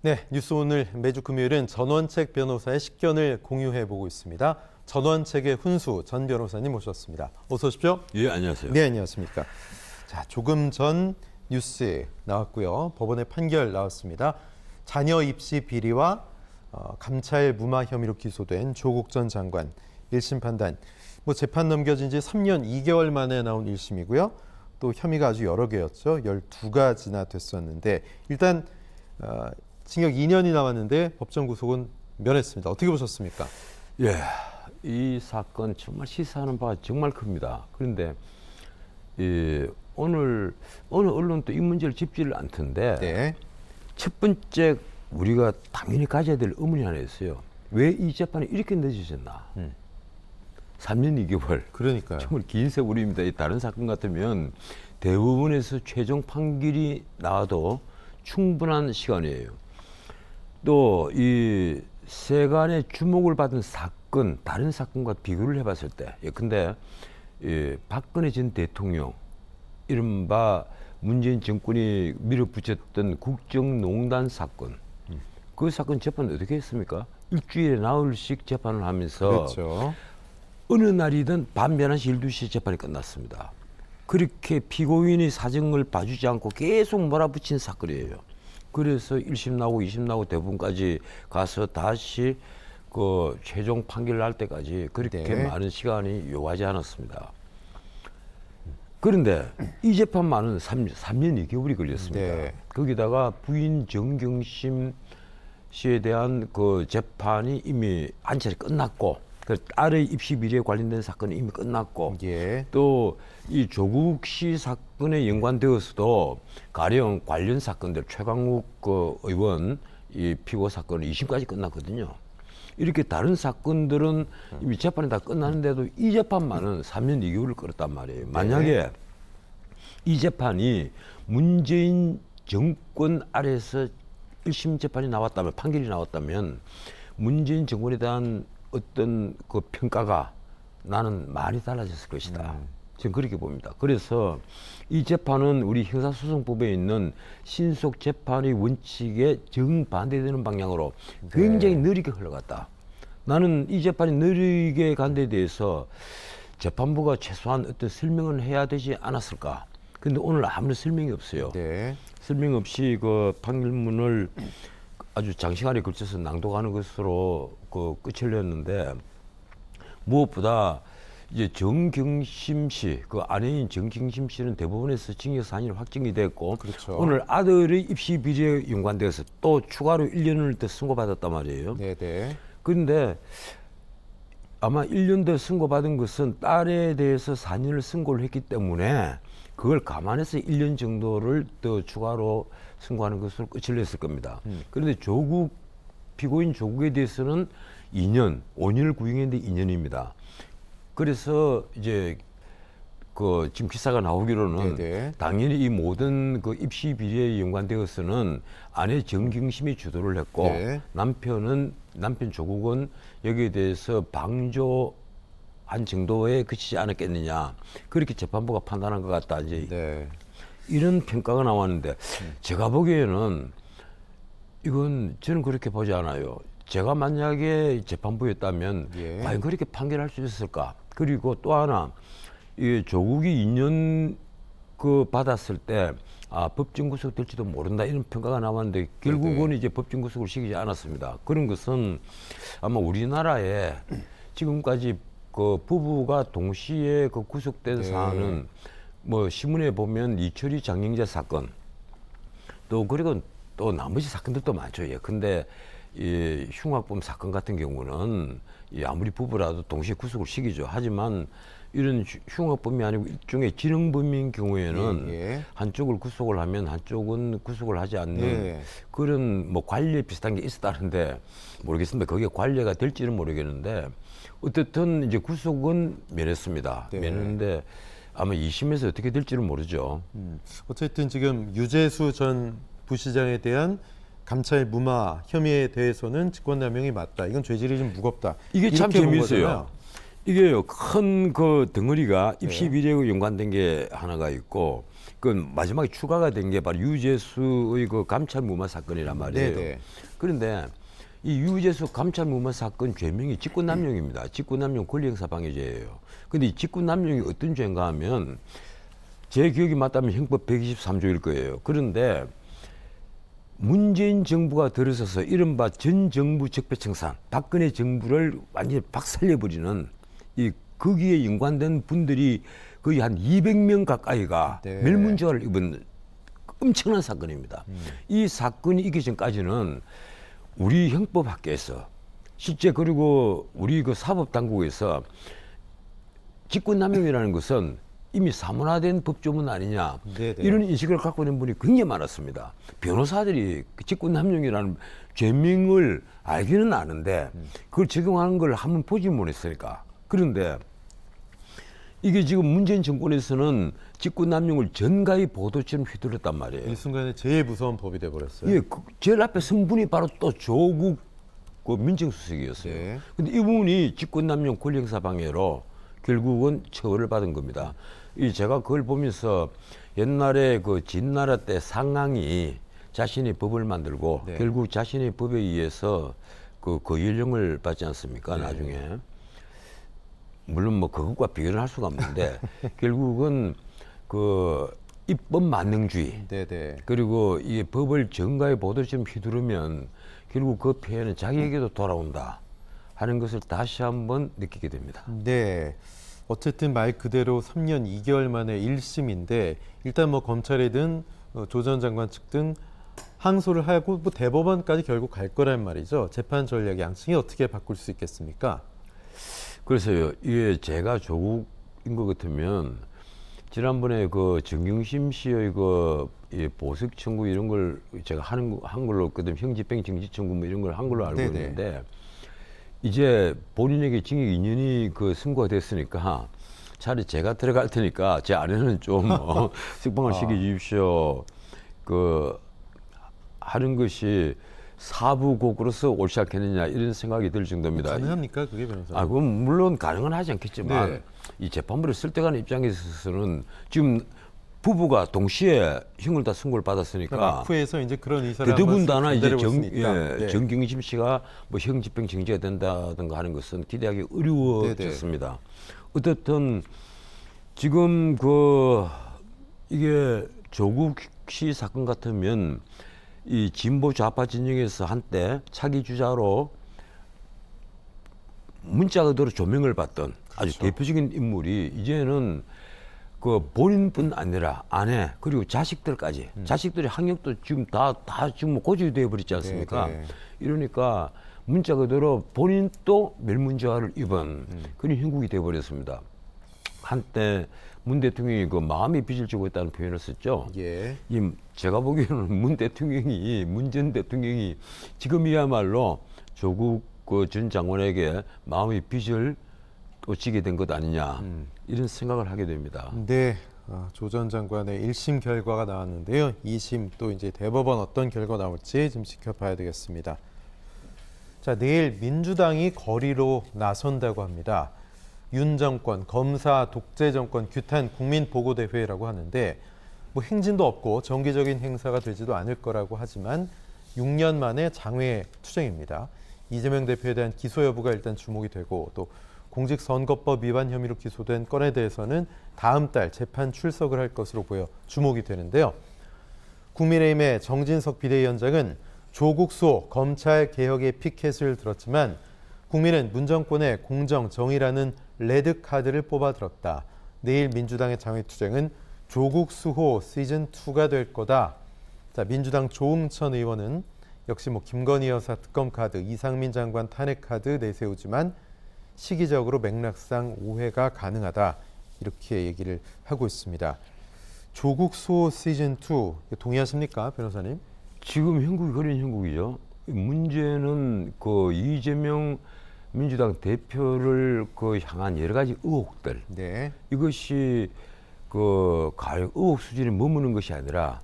네, 뉴스 오늘 매주 금요일은 전원책 변호사의 식견을 공유해 보고 있습니다. 전원책의 훈수 전 변호사님 모셨습니다. 어서 오십시오. 예, 안녕하세요. 네, 안녕하십니까. 자, 조금 전 뉴스에 나왔고요. 법원의 판결 나왔습니다. 자녀 입시 비리와 감찰 무마 혐의로 기소된 조국 전 장관 1심 판단. 재판 넘겨진 지 3년 2개월 만에 나온 1심이고요. 또 혐의가 아주 여러 개였죠. 12가지나 됐었는데 일단 징역 2년이 남았는데 법정 구속은 면했습니다. 어떻게 보셨습니까? 예, 이 사건 정말 시사하는 바가 정말 큽니다. 그런데 오늘 어느 언론도 이 문제를 짚지를 않던데 네. 첫 번째 우리가 당연히 가져야 될 의문이 하나 있어요. 왜 이 재판이 이렇게 늦어졌나? 3년 2개월. 그러니까요. 정말 긴 세월입니다. 이 다른 사건 같으면 대법원에서 최종 판결이 나와도 충분한 시간이에요. 또 이 세간의 주목을 받은 사건, 다른 사건과 비교를 해봤을 때, 근데 박근혜 전 대통령, 이른바 문재인 정권이 밀어붙였던 국정농단 사건, 그 사건 재판 어떻게 했습니까? 일주일에 나흘씩 재판을 하면서 그렇죠. 어느 날이든 밤 11시, 12시 재판이 끝났습니다. 그렇게 피고인이 사정을 봐주지 않고 계속 몰아붙인 사건이에요. 그래서 1심 나오고 2심 나오고 대법원까지 가서 다시 그 최종 판결 날 때까지 그렇게 네. 많은 시간이 요하지 않았습니다. 그런데 이 재판만은 3년 2개월이 걸렸습니다. 네. 거기다가 부인 정경심 씨에 대한 그 재판이 이미 한 차례 끝났고, 그 딸의 입시 비리에 관련된 사건이 이미 끝났고, 예. 또 이 조국 씨 사건에 연관되어서도 가령 관련 사건들 최강욱 그 의원 이 피고 사건 2심까지 끝났거든요. 이렇게 다른 사건들은 이미 재판이 다 끝나는데도 이 재판만은 3년 2개월을 끌었단 말이에요. 만약에 이 재판이 문재인 정권 아래에서 1심 재판이 나왔다면, 판결이 나왔다면 문재인 정권에 대한 어떤 그 평가가 나는 많이 달라졌을 것이다. 저는 그렇게 봅니다. 그래서 이 재판은 우리 형사소송법에 있는 신속 재판의 원칙에 정반대되는 방향으로 굉장히 느리게 흘러갔다. 나는 이 재판이 느리게 간 데 대해서 재판부가 최소한 어떤 설명을 해야 되지 않았을까. 근데 오늘 아무런 설명이 없어요. 네. 설명 없이 그 판결문을 아주 장시간에 걸쳐서 낭독하는 것으로 그 끝을 냈는데, 무엇보다 이제 정경심 씨, 그 아내인 정경심 씨는 대법원에서 징역 4년이 확정이 됐고, 그렇죠. 오늘 아들의 입시 비리에 연관돼서 또 추가로 1년을 더 선고받았단 말이에요. 네. 그런데 아마 1년 더 선고받은 것은 딸에 대해서 4년을 선고를 했기 때문에 그걸 감안해서 1년 정도를 더 추가로 선고하는 것으로 끝을 냈을 겁니다. 그런데 피고인 조국에 대해서는 2년, 5년을 구형했는데 2년입니다. 그래서 이제 그 지금 기사가 나오기로는 네네. 당연히 이 모든 그 입시 비리에 연관되어서는 아내 정경심이 주도를 했고, 네. 남편 조국은 여기에 대해서 방조한 정도에 그치지 않았겠느냐, 그렇게 재판부가 판단한 것 같다, 이제 네. 이런 평가가 나왔는데, 제가 보기에는 이건 저는 그렇게 보지 않아요. 제가 만약에 재판부였다면 예. 과연 그렇게 판결할 수 있었을까? 그리고 또 하나, 이 조국이 2년 그 받았을 때 법정 구속 될지도 모른다, 이런 평가가 나왔는데 결국은 이제 법정 구속을 시키지 않았습니다. 그런 것은 아마 우리나라에 지금까지 그 부부가 동시에 그 구속된 사안은 뭐 신문에 보면 이철희 장영재 사건, 또 그리고 또 나머지 사건들도 많죠. 예. 근데 이 흉악범 사건 같은 경우는 아무리 부부라도 동시에 구속을 시키죠. 하지만 이런 흉악범이 아니고 일종의 지능범인 경우에는 한쪽을 구속을 하면 한쪽은 구속을 하지 않는 그런 뭐 관례 비슷한 게 있었다는데 모르겠습니다. 그게 관례가 될지는 모르겠는데 어쨌든 이제 구속은 면했습니다. 면했는데 아마 2심에서 어떻게 될지는 모르죠. 어쨌든 지금 유재수 전 부시장에 대한 감찰 무마 혐의에 대해서는 직권남용이 맞다. 이건 죄질이 좀 무겁다. 이게 참 이렇게 본 재미있어요. 거잖아요. 이게요, 큰 그 덩어리가 입시 비리하고 연관된 게 하나가 있고, 그 마지막에 추가가 된 게 바로 유재수의 그 감찰 무마 사건이란 말이에요. 네네. 그런데 이 유재수 감찰 무마 사건 죄명이 직권남용입니다. 직권남용 권리행사방해죄예요. 근데 이 직권남용이 어떤 죄인가 하면 제 기억이 맞다면 형법 123조일 거예요. 그런데 문재인 정부가 들어서서 이른바 전 정부 적폐청산, 박근혜 정부를 완전히 박살내버리는 이 거기에 연관된 분들이 거의 한 200명 가까이가 네. 멸문제화를 입은 엄청난 사건입니다. 이 사건이 있기 전까지는 우리 형법학계에서 실제 그리고 우리 그 사법당국에서 직권남용이라는 것은 이미 사문화된 법조문 아니냐 네네. 이런 인식을 갖고 있는 분이 굉장히 많았습니다. 변호사들이 그 직권남용이라는 죄명을 알기는 아는데 그걸 적용하는 걸 한번 보지 못했으니까. 그런데 이게 지금 문재인 정권에서는 직권남용을 전가의 보도처럼 휘둘렀단 말이에요. 일순간에 제일 무서운 법이 돼버렸어요. 예, 제일 앞에 선분이 바로 또 조국 그 민정수석이었어요. 네. 근데 이분이 직권남용 권리행사방해로 결국은 처벌을 받은 겁니다. 이 제가 그걸 보면서 옛날에 그 진나라 때 상황이 자신이 법을 만들고 네. 결국 자신의 법에 의해서 그 연령을 받지 않습니까? 네. 나중에. 물론 뭐 그것과 비교를 할 수가 없는데 결국은 그 입법 만능주의 네네. 그리고 이 법을 정가의 보도처럼 휘두르면 결국 그 피해는 자기에게도 돌아온다 하는 것을 다시 한번 느끼게 됩니다. 네. 어쨌든 말 그대로 3년 2개월 만에 1심인데 일단 뭐 검찰이든 조 전 장관 측 등 항소를 하고 뭐 대법원까지 결국 갈 거란 말이죠. 재판 전략 양측이 어떻게 바꿀 수 있겠습니까? 그래서요, 이게 제가 조국인 것 같으면 지난번에 그 정경심 씨의 이 보석 청구 이런 걸 제가 한 걸로 그다음 형집행 정지 청구 뭐 이런 걸 한 걸로 알고 네네. 있는데 이제 본인에게 징역 2년이 그 선고가 됐으니까 차라리 제가 들어갈 테니까 제 아내는 좀 석방을 시켜주십시오. 그 하는 것이 사부곡으로서 옳지 않겠느냐 이런 생각이 들 정도입니다. 가능합니까 그게 변호사님? 아, 그건 물론 가능은 하지 않겠지만 네. 이 재판부를 쓸때가는 입장에 있어서는 지금 부부가 동시에 형을 다 선고를 받았으니까 막후에서 이제 그런 의사를 더더군다나 이제 네. 정경심 씨가 뭐 형집행 정지가 된다든가 하는 것은 기대하기 어려워졌습니다. 어떻든 지금 이게 조국 씨 사건 같으면 이 진보 좌파 진영에서 한때 차기 주자로 문자 그대로 조명을 받던 아주 대표적인 인물이 이제는 그 본인뿐 아니라 아내 그리고 자식들까지 자식들이 학력도 지금 다 지금 뭐 고졸이 되어 버리지 않습니까? 네. 이러니까 문자 그대로 본인도 멸문제화를 입은 그런 형국이 되어 버렸습니다. 한때 문 대통령이 그 마음의 빚을 지고 있다는 표현을 썼죠. 예. 제가 보기에는 문 전 대통령이 지금이야말로 조국 그 전 장관에게 마음의 빚을 또 지게 된 것 아니냐 이런 생각을 하게 됩니다. 네. 조 전 장관의 1심 결과가 나왔는데요. 2심 또 이제 대법원 어떤 결과 나올지 좀 지켜봐야 되겠습니다. 자, 내일 민주당이 거리로 나선다고 합니다. 윤 정권, 검사 독재 정권 규탄 국민보고대회라고 하는데 뭐 행진도 없고 정기적인 행사가 되지도 않을 거라고 하지만 6년 만에 장외 투쟁입니다. 이재명 대표에 대한 기소 여부가 일단 주목이 되고 또 공직선거법 위반 혐의로 기소된 건에 대해서는 다음 달 재판 출석을 할 것으로 보여 주목이 되는데요. 국민의힘의 정진석 비대위원장은 조국 수호 검찰 개혁의 피켓을 들었지만 국민은 문 정권의 공정, 정의라는 레드카드를 뽑아들었다. 내일 민주당의 장외투쟁은 조국 수호 시즌2가 될 거다. 자, 민주당 조응천 의원은 역시 뭐 김건희 여사 특검 카드, 이상민 장관 탄핵 카드 내세우지만 시기적으로 맥락상 오해가 가능하다. 이렇게 얘기를 하고 있습니다. 조국 수호 시즌2 동의하십니까, 변호사님? 지금 형국이 그런 형국이죠. 문제는 그 이재명 민주당 대표를 향한 여러 가지 의혹들. 네. 이것이 가요 의혹 수준에 머무는 것이 아니라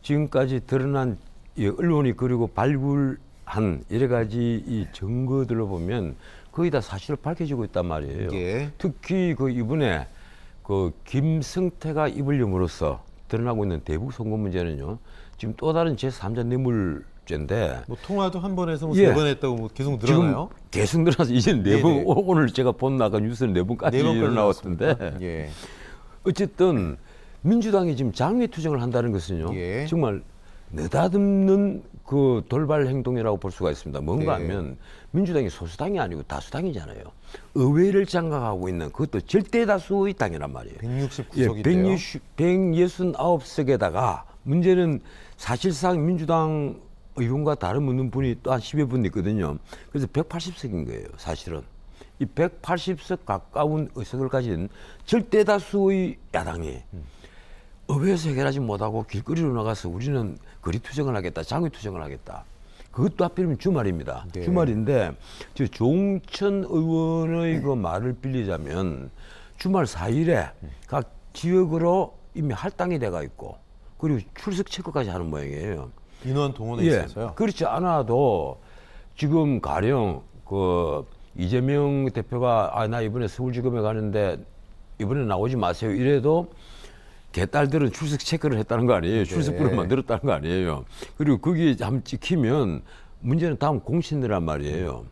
지금까지 드러난 언론이 그리고 발굴한 여러 가지 이 증거들로 보면 거의 다 사실을 밝혀지고 있단 말이에요. 예. 특히 그 이번에 그 김성태가 입을 여물어서 드러나고 있는 대북 선거 문제는요. 지금 또 다른 제3자 뇌물죄인데 뭐 통화도 한 번 해서 뭐 예. 세 번 했다고 뭐 계속 늘어나요? 지금 계속 늘어나서 이제 네 번, 네네. 오늘 제가 본 나간 뉴스는 네 번까지 네 번까지 일어나왔던데 나왔습니까? 예. 어쨌든 민주당이 지금 장외 투쟁을 한다는 것은요. 예. 정말 느닷없는 그 돌발 행동이라고 볼 수가 있습니다. 뭔가 네. 하면 민주당이 소수당이 아니고 다수당이잖아요. 의회를 장악하고 있는 그것도 절대 다수의 당이란 말이에요. 169석인데요. 169석에다가 문제는 사실상 민주당 의원과 다름없는 분이 또 한 10여 분 있거든요. 그래서 180석인 거예요, 사실은. 이 180석 가까운 의석을 가진 절대 다수의 야당이 의회에서 해결하지 못하고 길거리로 나가서 우리는 거리 투쟁을 하겠다, 장외 투쟁을 하겠다. 그것도 하필이면 주말입니다. 네. 주말인데 저 조홍천 의원의 그 말을 빌리자면 주말 4일에 각 지역으로 이미 할당이 돼가 있고 그리고 출석 체크까지 하는 모양이에요. 인원 동원해 예, 있어서요. 그렇지 않아도 지금 가령 그 이재명 대표가 나 이번에 서울지검에 가는데 이번에 나오지 마세요. 이래도 개딸들은 출석 체크를 했다는 거 아니에요. 출석부를 만들었다는 거 아니에요. 그리고 거기에 한번 찍히면 문제는 다음 공신이란 말이에요.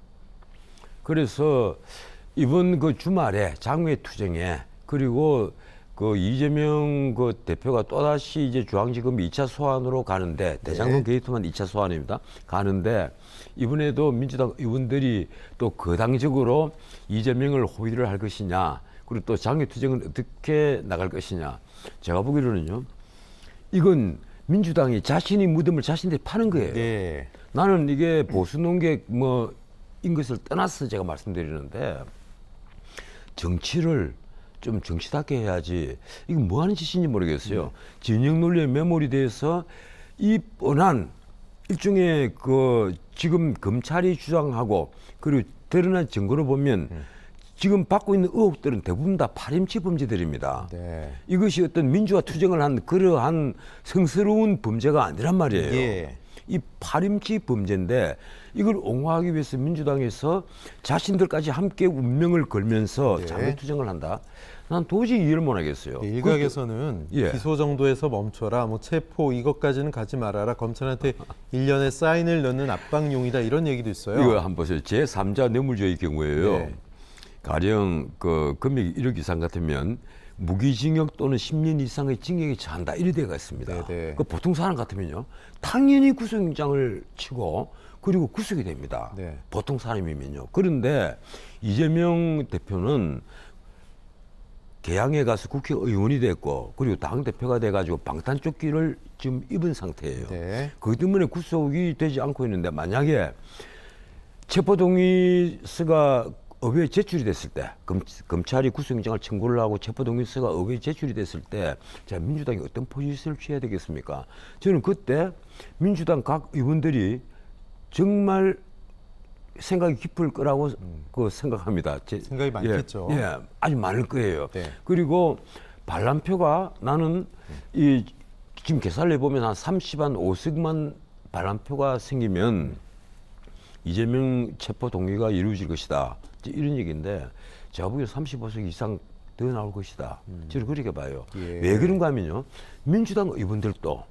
그래서 이번 그 주말에 장외 투쟁에 그리고 그 이재명 그 대표가 또다시 이제 중앙지검 2차 소환으로 가는데 대장동 게이트만 2차 소환입니다. 가는데 이번에도 민주당 의원들이 또 거당적으로 이재명을 호위를 할 것이냐 그리고 또 장외 투쟁은 어떻게 나갈 것이냐 제가 보기로는요 이건 민주당이 자신이 무덤을 자신들이 파는 거예요. 네. 나는 이게 보수 농객 뭐인 것을 떠나서 제가 말씀드리는데 정치를 좀 정치답게 해야지 이건 뭐 하는 짓인지 모르겠어요. 진영 논리에 매몰이 돼서 이 뻔한 일종의 그 지금 검찰이 주장하고 그리고 드러난 증거로 보면 지금 받고 있는 의혹들은 대부분 다 파렴치 범죄들입니다. 네. 이것이 어떤 민주화 투쟁을 한 그러한 성스러운 범죄가 아니란 말이에요. 예. 이 파렴치 범죄인데 이걸 옹호하기 위해서 민주당에서 자신들까지 함께 운명을 걸면서 네. 장외 투쟁을 한다. 난 도저히 이해를 못 하겠어요. 네, 일각에서는 예. 기소 정도에서 멈춰라, 뭐 체포 이것까지는 가지 말아라, 검찰한테 일련의 사인을 넣는 압박용이다 이런 얘기도 있어요. 이거 한번 보세요. 제3자 뇌물죄의 경우에요. 네. 가령 그 금액이 1억 이상 같으면 무기징역 또는 10년 이상의 징역에 처한다. 이래 되어 있습니다. 네네. 그 보통 사람 같으면요. 당연히 구속영장을 치고 그리고 구속이 됩니다. 네. 보통 사람이면요. 그런데 이재명 대표는 개항에 가서 국회의원이 됐고 그리고 당대표가 돼가지고 방탄조끼를 지금 입은 상태예요. 네. 그것 때문에 구속이 되지 않고 있는데 만약에 체포동의서가 의회에 제출이 됐을 때 검찰이 구속영장을 청구를 하고 체포동의서가 의회에 제출이 됐을 때 자, 민주당이 어떤 포지션을 취해야 되겠습니까? 저는 그때 민주당 각 의원들이 정말 생각이 깊을 거라고 그 생각합니다. 생각이 많겠죠. 예, 아주 많을 거예요. 네. 그리고 반란표가 나는 이 지금 계산을 해보면 한 5석만 반란표가 생기면 이재명 체포 동의가 이루어질 것이다. 이런 얘기인데 제가 보기에 35석 이상 더 나올 것이다. 저는 그렇게 봐요. 예. 왜 그런가 하면요. 민주당 의원들도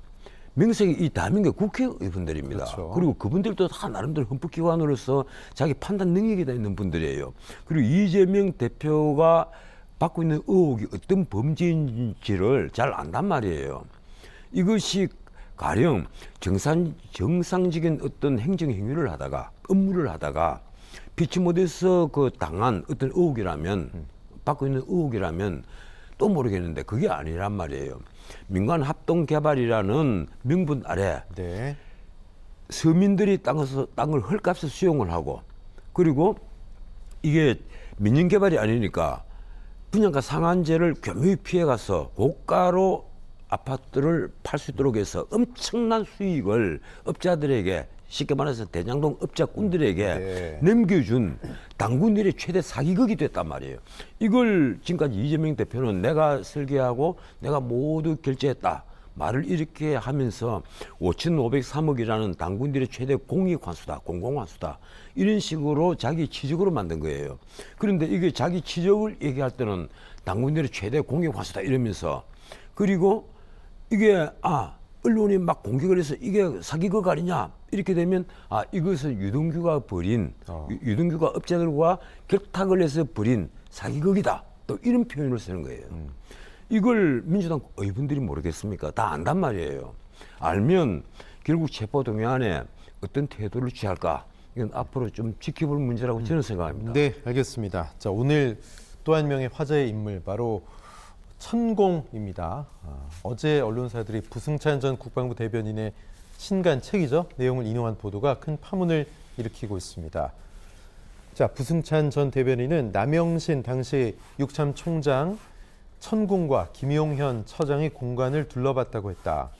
명색이 이 대한민국 국회의원들입니다. 그렇죠. 그리고 그분들도 다 나름대로 헌법기관으로서 자기 판단 능력이 다 있는 분들이에요. 그리고 이재명 대표가 받고 있는 의혹이 어떤 범죄인지를 잘 안단 말이에요. 이것이 가령 정상적인 어떤 행정행위를 하다가 업무를 하다가 피치 못해서 그 당한 어떤 의혹이라면 받고 있는 의혹이라면 또 모르겠는데 그게 아니란 말이에요. 민간 합동 개발이라는 명분 아래 네. 서민들이 땅을 헐값에 수용을 하고 그리고 이게 민영 개발이 아니니까 분양가 상한제를 교묘히 피해가서 고가로 아파트를 팔 수 있도록 해서 엄청난 수익을 업자들에게 쉽게 말해서 대장동 업자꾼들에게 네. 넘겨준 당군들의 최대 사기극이 됐단 말이에요. 이걸 지금까지 이재명 대표는 내가 설계하고 내가 모두 결제했다. 말을 이렇게 하면서 5,503억이라는 당군들의 최대 공익 환수다, 공공 환수다 이런 식으로 자기 치적으로 만든 거예요. 그런데 이게 자기 치적을 얘기할 때는 당군들의 최대 공익 환수다 이러면서 그리고 이게 언론이 막 공격을 해서 이게 사기극 아니냐 이렇게 되면 이것은 유동규가 벌인 유동규가 업자들과 결탁을 해서 벌인 사기극이다 또 이런 표현을 쓰는 거예요. 이걸 민주당 의원들이 모르겠습니까? 다 안단 말이에요. 알면 결국 체포동의안에 어떤 태도를 취할까 이건 앞으로 좀 지켜볼 문제라고 저는 생각합니다. 네, 알겠습니다. 자, 오늘 또 한 명의 화제의 인물 바로 천공입니다. 어제 언론사들이 부승찬 전 국방부 대변인의 신간 책이죠. 내용을 인용한 보도가 큰 파문을 일으키고 있습니다. 자, 부승찬 전 대변인은 남영신 당시 육참 총장 천공과 김용현 처장의 공간을 둘러봤다고 했다.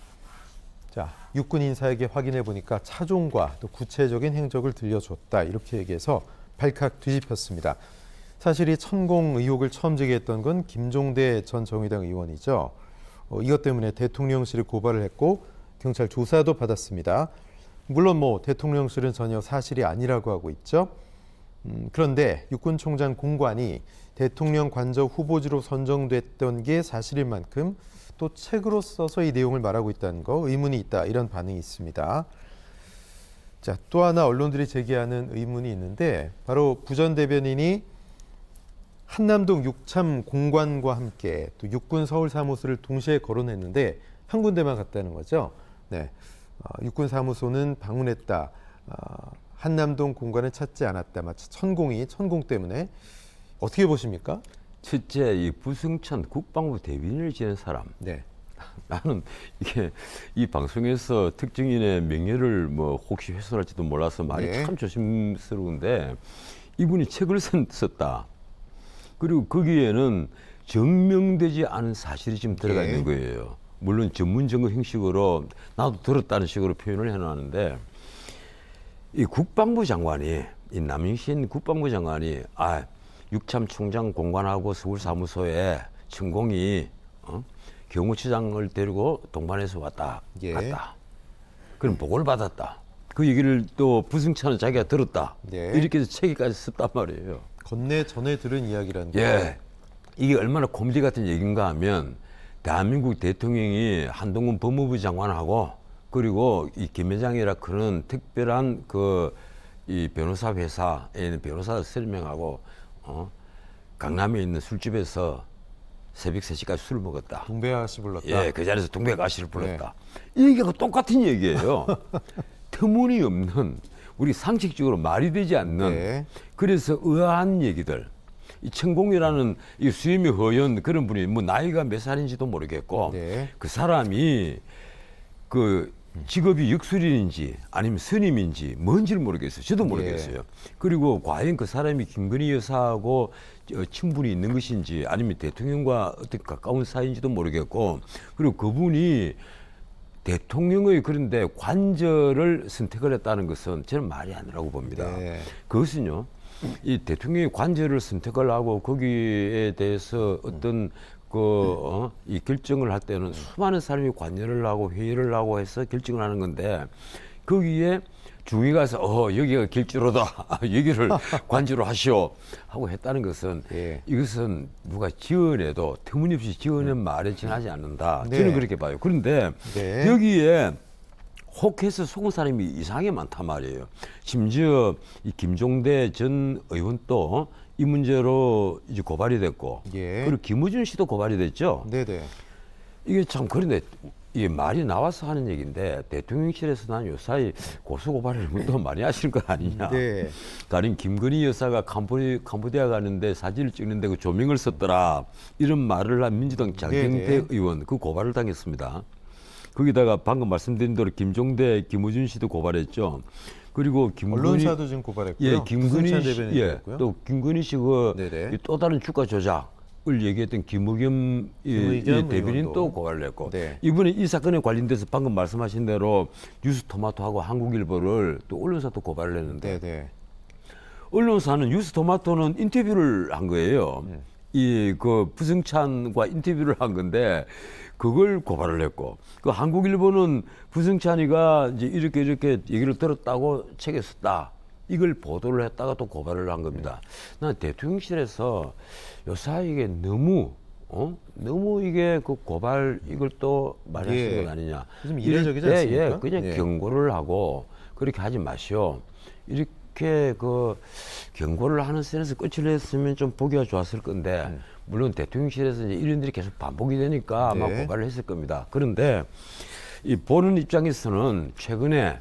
자, 육군 인사에게 확인해 보니까 차종과 또 구체적인 행적을 들려줬다. 이렇게 얘기해서 발칵 뒤집혔습니다. 사실 이 천공 의혹을 처음 제기했던 건 김종대 전 정의당 의원이죠. 이것 때문에 대통령실에 고발을 했고 경찰 조사도 받았습니다. 물론 대통령실은 전혀 사실이 아니라고 하고 있죠. 그런데 육군총장 공관이 대통령 관저 후보지로 선정됐던 게 사실인 만큼 또 책으로 써서 이 내용을 말하고 있다는 거 의문이 있다 이런 반응이 있습니다. 자, 또 하나 언론들이 제기하는 의문이 있는데 바로 부 전 대변인이 한남동 육참 공관과 함께 또 육군 서울 사무소를 동시에 거론했는데 한 군데만 갔다는 거죠. 네, 육군 사무소는 방문했다. 한남동 공관을 찾지 않았다. 마치 천공 때문에 어떻게 보십니까? 첫째, 이 부승찬 국방부 대변인을 지낸 사람. 네. 나는 이게 이 방송에서 특정인의 명예를 혹시 훼손할지도 몰라서 말이 네. 참 조심스러운데 이분이 책을 썼다. 그리고 거기에는 증명되지 않은 사실이 지금 들어가 있는 거예요. 물론 전문 증거 형식으로 나도 들었다는 식으로 표현을 해놨는데 이 국방부 장관이 이 남영신 국방부 장관이 육참 총장 공관하고 서울 사무소에 천공이 경호처장을 데리고 동반해서 갔다. 그럼 보고를 받았다. 그 얘기를 또 부승찬은 자기가 들었다. 이렇게 해서 책에까지 썼단 말이에요. 건네 전에 들은 이야기라는 거예요. 이게 얼마나 코미디 같은 얘기인가 하면 대한민국 대통령이 한동훈 법무부 장관하고 그리고 이 김 회장이라 그런 특별한 이 변호사 회사에 있는 변호사 3명하고 강남에 있는 술집에서 새벽 3시까지 술을 먹었다. 동배 아가씨 불렀다. 그 자리에서 동배 아가씨를 불렀다. 이 얘기가 똑같은 얘기예요. 터무니없는 우리 상식적으로 말이 되지 않는 그래서 의아한 얘기들. 이 천공이라는 이 수임이 허연 그런 분이 나이가 몇 살인지도 모르겠고 그 사람이 직업이 역술인인지 아니면 스님인지 뭔지를 모르겠어요. 저도 모르겠어요. 그리고 과연 그 사람이 김건희 여사하고 친분이 있는 것인지 아니면 대통령과 어떤 가까운 사이인지도 모르겠고 그리고 그분이 대통령의 그런데 관저를 선택을 했다는 것은 저는 말이 아니라고 봅니다. 그것은요. 이 대통령이 관저를 선택을 하고 거기에 대해서 어떤 이 결정을 할 때는 수많은 사람이 관여를 하고 회의를 하고 해서 결정을 하는 건데 거기에 중위 가서 여기가 길주로다 여기를 관주로 하시오 하고 했다는 것은 이것은 누가 지어내도 터무니없이 지어낸 말에 지나지 않는다. 저는 그렇게 봐요. 그런데 여기에 혹해서 속은 사람이 이상하게 많단 말이에요. 심지어 이 김종대 전 의원도 이 문제로 이제 고발이 됐고 그리고 김우준 씨도 고발이 됐죠. 이게 참 그런데 이게 말이 나와서 하는 얘기인데 대통령실에서 난 요사이 고소고발을 또 많이 하시는 거 아니냐. 가령 김건희 여사가 캄보디아 가는데 사진을 찍는데 그 조명을 썼더라. 이런 말을 한 민주당 장경태 의원 그 고발을 당했습니다. 거기다가 방금 말씀드린 대로 김종대, 김우준 씨도 고발했죠. 그리고 언론사도 지금 고발했고요. 김건희 씨, 또 김건희 씨 또 다른 주가 조작을 얘기했던 김의겸 대변인 또 고발을 했고 이번에 이 사건에 관련돼서 방금 말씀하신 대로 뉴스토마토하고 한국일보를 또 언론사도 고발을 했는데 언론사는 뉴스토마토는 인터뷰를 한 거예요. 이 그 부승찬과 인터뷰를 한 건데 그걸 고발을 했고 그 한국일보는 부승찬이가 이제 이렇게 얘기를 들었다고 책에 썼다. 이걸 보도를 했다가 또 고발을 한 겁니다. 난 대통령실에서 요사이 이게 너무 이게 그 고발 이걸 또 많이 하시는 것 아니냐. 좀 이례적이지 이럴 때, 않습니까? 그냥 예. 경고를 하고 그렇게 하지 마시오. 이렇게 그 경고를 하는 선에서 끝을 냈으면 좀 보기가 좋았을 건데 물론 대통령실에서 이제 이런 일이 계속 반복이 되니까 아마 네. 고발을 했을 겁니다. 그런데 이 보는 입장에서는 최근에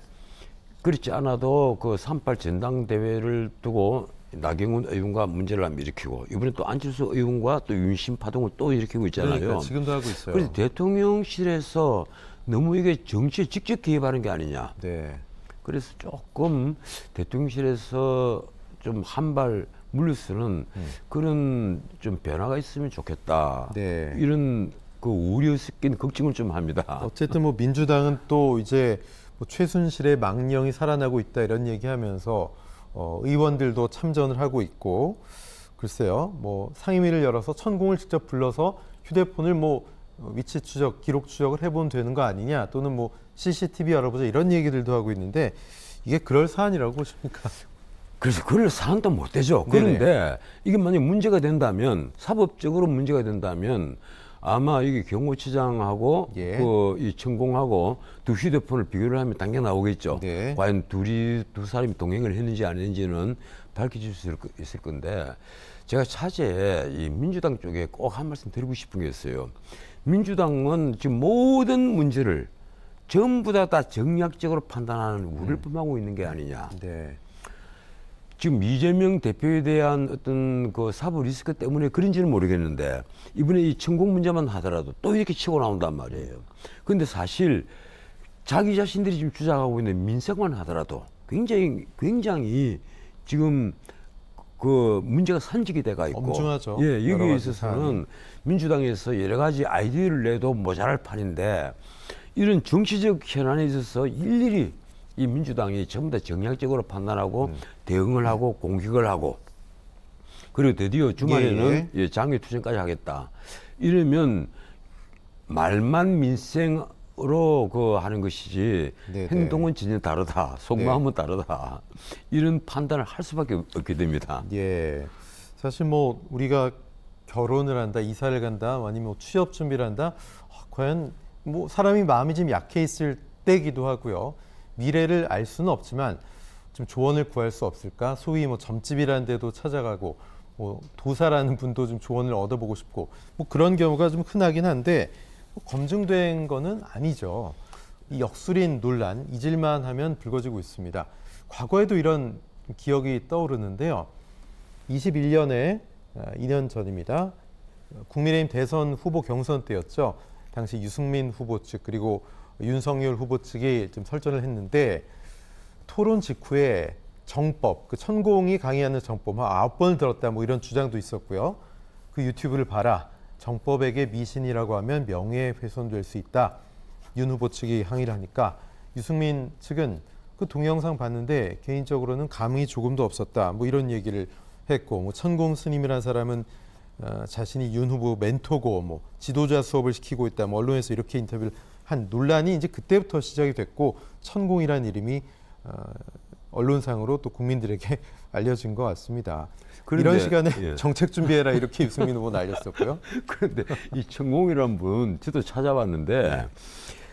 그렇지 않아도 그 3.8 전당대회를 두고 나경원 의원과 문제를 한번 일으키고 이번에 또 안철수 의원과 또 윤심 파동을 또 일으키고 있잖아요. 그러니까 지금도 하고 있어요. 그래서 대통령실에서 너무 이게 정치에 직접 개입하는 게 아니냐. 네. 그래서 조금 대통령실에서 좀 한 발 물러서는 그런 좀 변화가 있으면 좋겠다. 네. 이런 그 우려 섞인 걱정을 좀 합니다. 어쨌든 뭐 민주당은 또 이제 뭐 최순실의 망령이 살아나고 있다 이런 얘기하면서 의원들도 참전을 하고 있고 글쎄요 뭐 상임위를 열어서 천공을 직접 불러서 휴대폰을 뭐 위치 추적, 기록 추적을 해보면 되는 거 아니냐 또는 뭐 CCTV 열어보자 이런 얘기들도 하고 있는데 이게 그럴 사안이라고 보십니까? 그래서 그럴 사안도 못 되죠. 네네. 그런데 이게 만약 문제가 된다면 사법적으로 문제가 된다면 아마 이게 경호처장하고 예. 그 이 천공하고 두 휴대폰을 비교를 하면 당겨 나오겠죠. 네. 과연 두 사람이 동행을 했는지 안 했는지는 밝혀질 수 있을 건데 제가 차제에 이 민주당 쪽에 꼭 한 말씀 드리고 싶은 게 있어요. 민주당은 지금 모든 문제를 전부 다 정략적으로 판단하는 우를 뿜하고 있는 게 아니냐. 네. 지금 이재명 대표에 대한 어떤 그 사법 리스크 때문에 그런지는 모르겠는데 이번에 이 천공 문제만 하더라도 또 이렇게 치고 나온단 말이에요. 그런데 사실 자기 자신들이 지금 주장하고 있는 민생만 하더라도 굉장히 지금 그 문제가 산적이 돼가 있고 엄중하죠. 예, 여러 여기에 가지 있어서는 민주당에서 여러 가지 아이디어를 내도 모자랄 판인데 이런 정치적 현안에 있어서 일일이 이 민주당이 전부 다 정략적으로 판단하고 대응을 하고 공격을 하고 그리고 드디어 주말에는 예, 장외 투쟁까지 하겠다. 이러면 말만 민생으로 그 하는 것이지 네네. 행동은 전혀 다르다. 속마음은 다르다. 이런 판단을 할 수밖에 없게 됩니다. 예. 사실 뭐 우리가 결혼을 한다, 이사를 간다, 아니면 뭐 취업 준비를 한다. 과연 뭐 사람이 마음이 좀 약해 있을 때기도 하고요. 미래를 알 수는 없지만 좀 조언을 구할 수 없을까? 소위 뭐 점집이라는 데도 찾아가고 뭐 도사라는 분도 좀 조언을 얻어보고 싶고 뭐 그런 경우가 좀 흔하긴 한데 뭐 검증된 거는 아니죠. 이 역술인 논란 잊을만 하면 불거지고 있습니다. 과거에도 이런 기억이 떠오르는데요. 21년에 2년 전입니다. 국민의힘 대선 후보 경선 때였죠. 당시 유승민 후보 측 그리고 윤석열 후보 측이 좀 설전을 했는데 토론 직후에 정법, 그 천공이 강의하는 정법 한 9번을 들었다 뭐 이런 주장도 있었고요. 그 유튜브를 봐라. 정법에게 미신이라고 하면 명예훼손될 수 있다. 윤 후보 측이 항의를 하니까 유승민 측은 그 동영상 봤는데 개인적으로는 감흥이 조금도 없었다. 뭐 이런 얘기를 했고 뭐 천공 스님이라는 사람은 자신이 윤 후보 멘토고 뭐 지도자 수업을 시키고 있다. 뭐 언론에서 이렇게 인터뷰를 한 논란이 이제 그때부터 시작이 됐고 천공이라는 이름이 언론상으로 또 국민들에게 알려진 것 같습니다. 그런데, 이런 시간에 예. 정책 준비해라 이렇게 유승민 후보는 알렸었고요. 그런데 이 천공이란 분 저도 찾아봤는데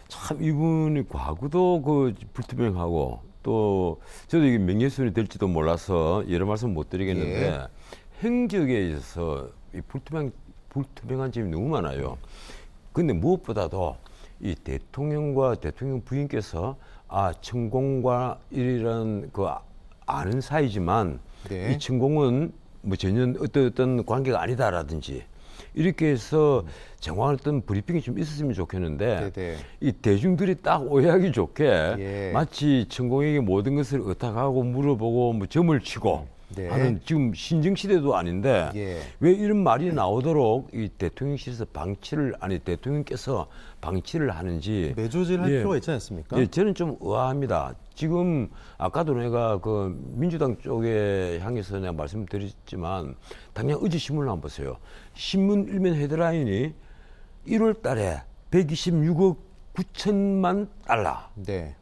참 이분이 과거도 그 불투명하고 또 저도 이게 명예훼손이 될지도 몰라서 여러 말씀 못 드리겠는데 예. 행적에 있어서 이 불투명한 점이 너무 많아요. 근데 무엇보다도 이 대통령과 대통령 부인께서 천공과 이런 그 아는 사이지만 네. 이 천공은 뭐 전혀 어떤 관계가 아니다라든지 이렇게 해서 정확한 어떤 브리핑이 좀 있었으면 좋겠는데 네네. 이 대중들이 딱 오해하기 좋게 예. 마치 천공에게 모든 것을 의탁하고 물어보고 뭐 점을 치고 네. 하는 지금 신정 시대도 아닌데 예. 왜 이런 말이 나오도록 이 대통령실에서 대통령께서 방치를 하는지 매조질할 예. 필요가 있지 않습니까? 예, 저는 좀 의아합니다. 지금 아까도 내가 그 민주당 쪽에 향해서 내가 말씀드렸지만 당장 어제 신문을 한번 보세요. 신문 일면 헤드라인이 1월 달에 126억 9천만 달러. 네.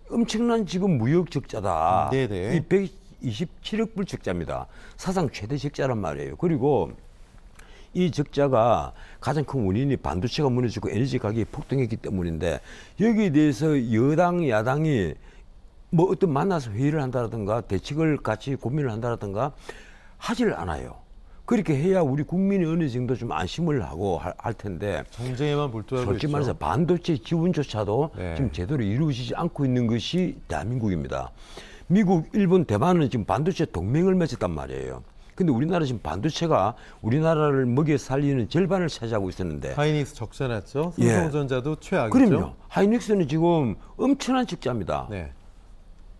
엄청난 지금 무역 적자다. 네네. 이 127억 불 적자입니다. 사상 최대 적자란 말이에요. 그리고 이 적자가 가장 큰 원인이 반도체가 무너지고 에너지 가격이 폭등했기 때문인데 여기에 대해서 여당, 야당이 뭐 어떤 만나서 회의를 한다든가 대책을 같이 고민을 한다든가 하질 않아요. 그렇게 해야 우리 국민이 어느 정도 좀 안심을 하고 할 텐데 정쟁에만 몰두하고 솔직히 있죠. 말해서 반도체 지원조차도 네. 지금 제대로 이루어지지 않고 있는 것이 대한민국입니다. 미국, 일본, 대만은 지금 반도체 동맹을 맺었단 말이에요. 근데 우리나라 지금 반도체가 우리나라를 먹여 살리는 절반을 차지하고 있었는데 하이닉스 적자 났죠. 예. 삼성전자도 최악이죠. 그럼요. 하이닉스는 지금 엄청난 적자입니다. 네.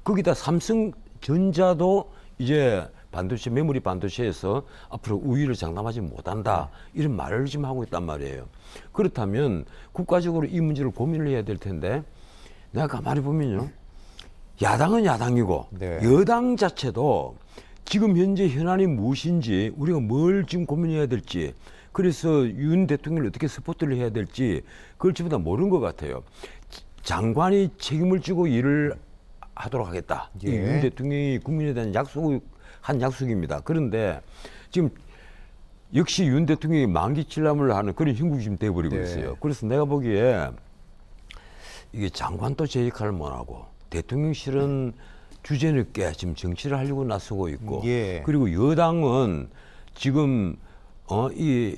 거기다 삼성전자도 이제 반도체 메모리 반도체에서 앞으로 우위를 장담하지 못한다 이런 말을 지금 하고 있단 말이에요. 그렇다면 국가적으로 이 문제를 고민을 해야 될 텐데 내가 가만히 보면요, 야당은 야당이고 네. 여당 자체도 지금 현재 현안이 무엇인지 우리가 뭘 지금 고민해야 될지 그래서 윤 대통령을 어떻게 서포트를 해야 될지 그걸 전부 다 모르는 것 같아요. 장관이 책임을 지고 일을 하도록 하겠다. 예. 이 윤 대통령이 국민에 대한 한 약속입니다. 그런데 지금 역시 윤 대통령이 만기칠람을 하는 그런 형국이 지금 돼버리고 네. 있어요. 그래서 내가 보기에 이게 장관도 제 역할을 못하고 대통령실은 주제 늦게 지금 정치를 하려고 나서고 있고 예. 그리고 여당은 지금 이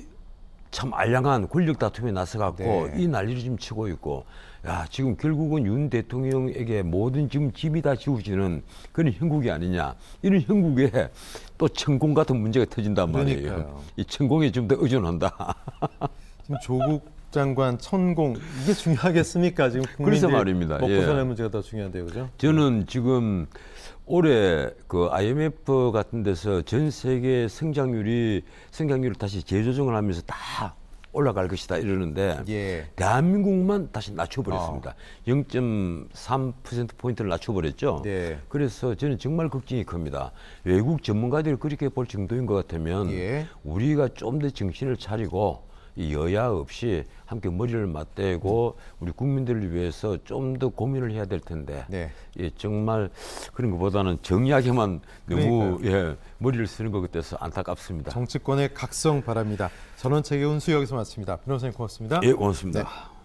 참 알량한 권력 다툼에 나서갖고 네. 이 난리를 지금 치고 있고 야 지금 결국은 윤 대통령에게 모든 지금 짐이 다 지워지는 그런 형국이 아니냐 이런 형국에 또 천공 같은 문제가 터진단 말이에요. 그러니까요. 이 천공에 좀 더 의존한다. 지금 조국 장관 천공 이게 중요하겠습니까? 지금 국민들이 그래서 말입니다. 먹고 예. 사는 문제가 더 중요한데요, 그죠? 저는 지금 올해 그 IMF 같은 데서 전 세계 성장률을 다시 재조정을 하면서 다 올라갈 것이다 이러는데 예. 대한민국만 다시 낮춰버렸습니다. 0.3%포인트를 낮춰버렸죠. 네. 그래서 저는 정말 걱정이 큽니다. 외국 전문가들이 그렇게 볼 정도인 것 같으면 예. 우리가 좀 더 정신을 차리고 이 여야 없이 함께 머리를 맞대고 우리 국민들을 위해서 좀 더 고민을 해야 될 텐데 네. 예, 정말 그런 것보다는 정의하게만 너무 그러니까요. 예, 머리를 쓰는 것 같아서 안타깝습니다. 정치권의 각성 바랍니다. 전원 체계 운수 여기서 마칩니다. 변호사님 고맙습니다. 예, 고맙습니다. 네.